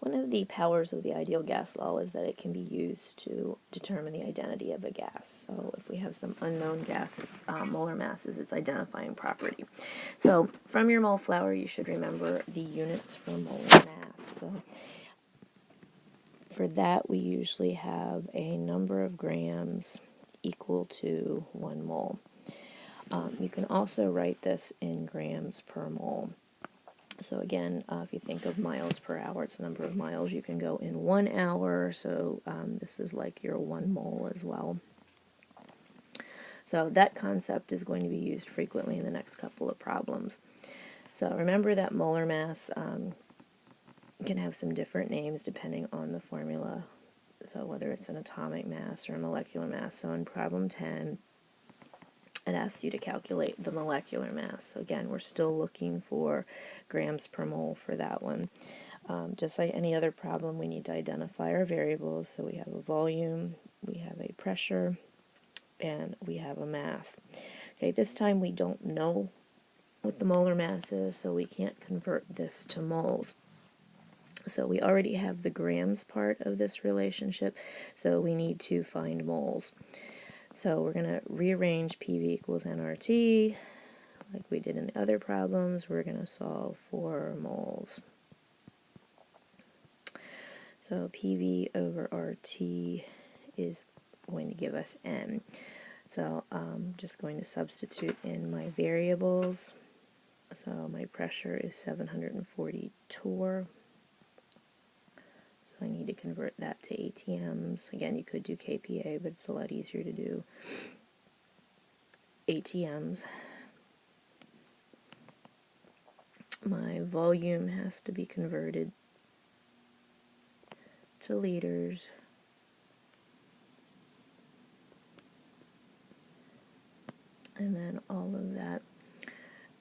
One of the powers of the ideal gas law is that it can be used to determine the identity of a gas. So if we have some unknown gas, its molar mass is its identifying property. So from your mole flower, you should remember the units for molar mass. So for that, we usually have a number of grams equal to 1 mole. You can also write this in grams per mole. So again, if you think of miles per hour, it's the number of miles you can go in 1 hour, so this is like your 1 mole as well. So that concept is going to be used frequently in the next couple of problems. So remember that molar mass can have some different names depending on the formula, so whether it's an atomic mass or a molecular mass. So in problem 10, it asks you to calculate the molecular mass. So again, we're still looking for grams per mole for that one. Just like any other problem, we need to identify our variables. So we have a volume, we have a pressure, and we have a mass. Okay, this time we don't know what the molar mass is, so we can't convert this to moles. So we already have the grams part of this relationship, so we need to find moles. So we're going to rearrange PV equals nRT, like we did in the other problems. We're going to solve for moles. So PV over RT is going to give us N. So I'm just going to substitute in my variables. So my pressure is 740 torr. So I need to convert that to ATMs. Again, you could do kPa, but it's a lot easier to do ATMs. My volume has to be converted to liters. And then all of that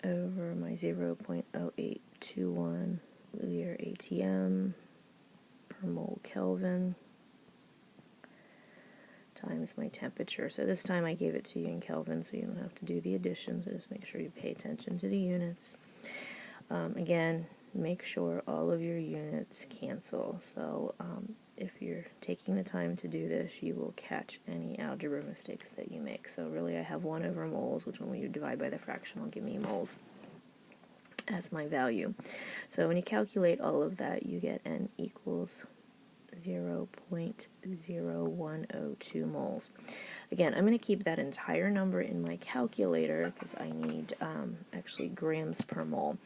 over my 0.0821 liter ATM per mole Kelvin times my temperature. So this time I gave it to you in Kelvin, so you don't have to do the addition, so just make sure you pay attention to the units. Again, make sure all of your units cancel. So if you're taking the time to do this, you will catch any algebra mistakes that you make. So really I have 1 over moles, which when you divide by the fraction will give me moles as my value. So when you calculate all of that, you get N equals 0.0102 moles. Again, I'm going to keep that entire number in my calculator because I need actually grams per mole.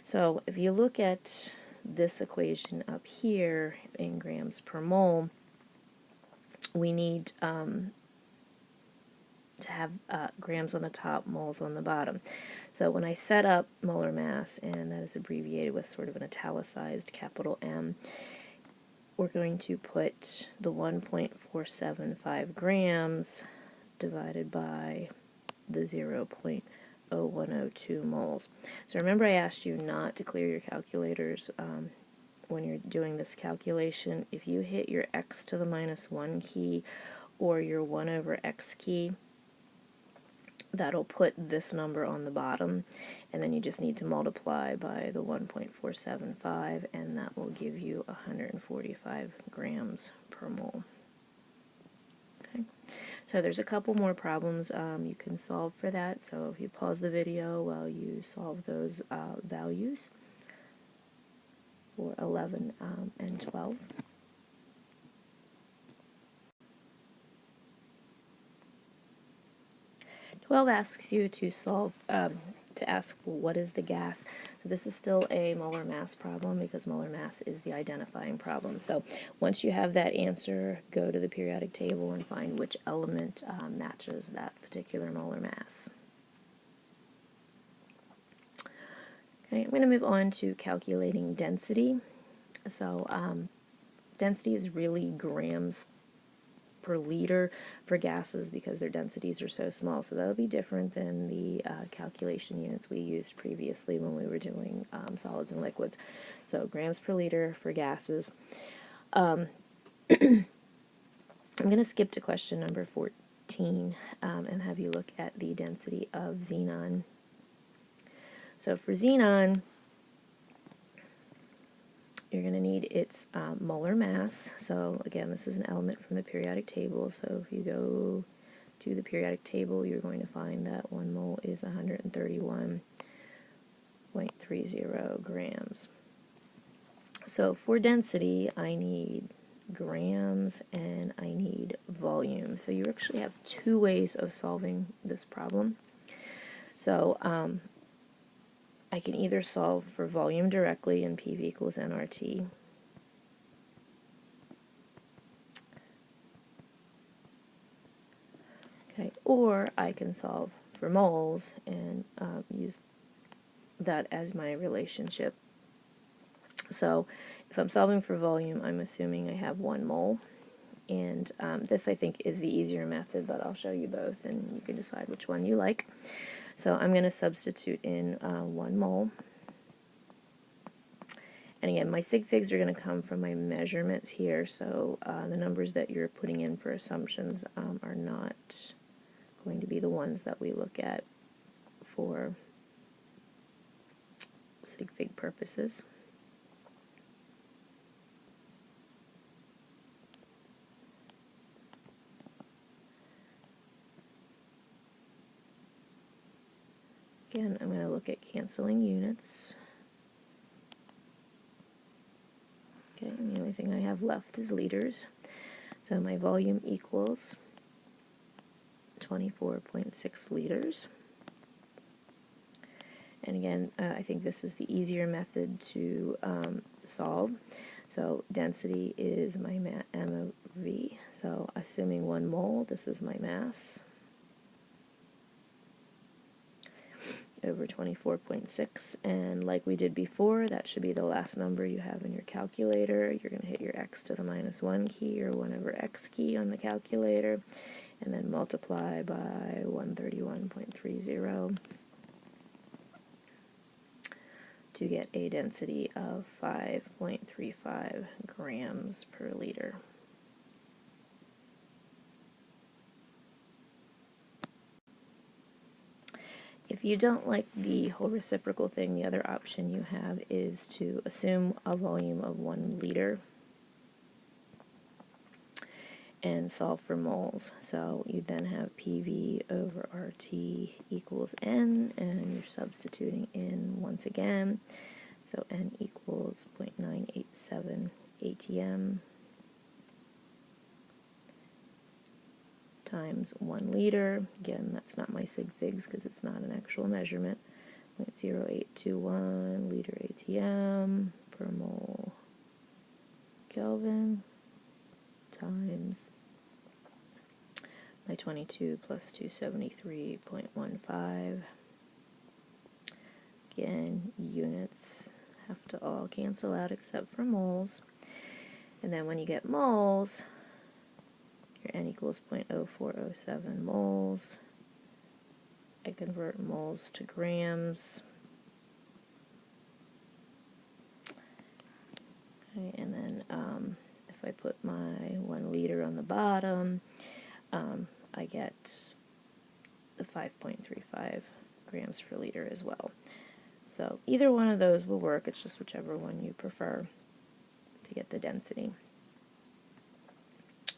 So if you look at this equation up here in grams per mole, we need to have grams on the top, moles on the bottom. So when I set up molar mass, and that is abbreviated with sort of an italicized capital M, we're going to put the 1.475 grams divided by the 0.0102 moles. So remember I asked you not to clear your calculators when you're doing this calculation. If you hit your x to the minus 1 key or your 1 over x key, that'll put this number on the bottom, and then you just need to multiply by the 1.475, and that will give you 145 grams per mole. Okay, so there's a couple more problems you can solve for that, so if you pause the video while you solve those values for 11 and 12. 12 asks you to solve, to ask for what is the gas. So this is still a molar mass problem because molar mass is the identifying problem. So once you have that answer, go to the periodic table and find which element matches that particular molar mass. Okay, I'm going to move on to calculating density. So density is really grams per liter for gases because their densities are so small. So that'll be different than the calculation units we used previously when we were doing solids and liquids. So grams per liter for gases. I'm going to skip to question number 14 and have you look at the density of xenon. So for xenon, you're going to need its molar mass. So again, this is an element from the periodic table. So if you go to the periodic table, you're going to find that 1 mole is 131.30 grams. So for density, I need grams and I need volume. So you actually have two ways of solving this problem. So I can either solve for volume directly in PV equals nRT, okay, or I can solve for moles and use that as my relationship. So if I'm solving for volume, I'm assuming I have 1 mole. And this, I think, is the easier method, but I'll show you both, and you can decide which one you like. So I'm going to substitute in 1 mole. And again, my sig figs are going to come from my measurements here, so the numbers that you're putting in for assumptions are not going to be the ones that we look at for sig fig purposes. Again, I'm going to look at canceling units. Okay, and the only thing I have left is liters. So my volume equals 24.6 liters. And again, I think this is the easier method to solve. So density is my MOV. So assuming 1 mole, this is my mass, over 24.6, and like we did before, that should be the last number you have in your calculator. You're going to hit your x to the -1 key or whatever x key on the calculator, and then multiply by 131.30 to get a density of 5.35 grams per liter. If you don't like the whole reciprocal thing, the other option you have is to assume a volume of 1 liter and solve for moles. So you then have PV over RT equals N, and you're substituting in once again. So N equals 0.987 ATM times 1 liter. Again, that's not my sig figs because it's not an actual measurement. 0.0821 liter ATM per mole Kelvin times my 22 plus 273.15. Again, units have to all cancel out except for moles. And then when you get moles, your N equals 0.0407 moles. I convert moles to grams. Okay, and then if I put my 1 liter on the bottom, I get the 5.35 grams per liter as well. So either one of those will work. It's just whichever one you prefer to get the density.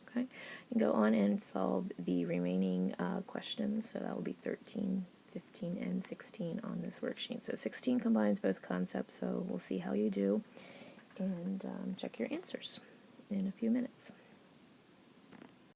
Okay, you can go on and solve the remaining questions. So that will be 13, 15, and 16 on this worksheet. So 16 combines both concepts, so we'll see how you do, and check your answers in a few minutes.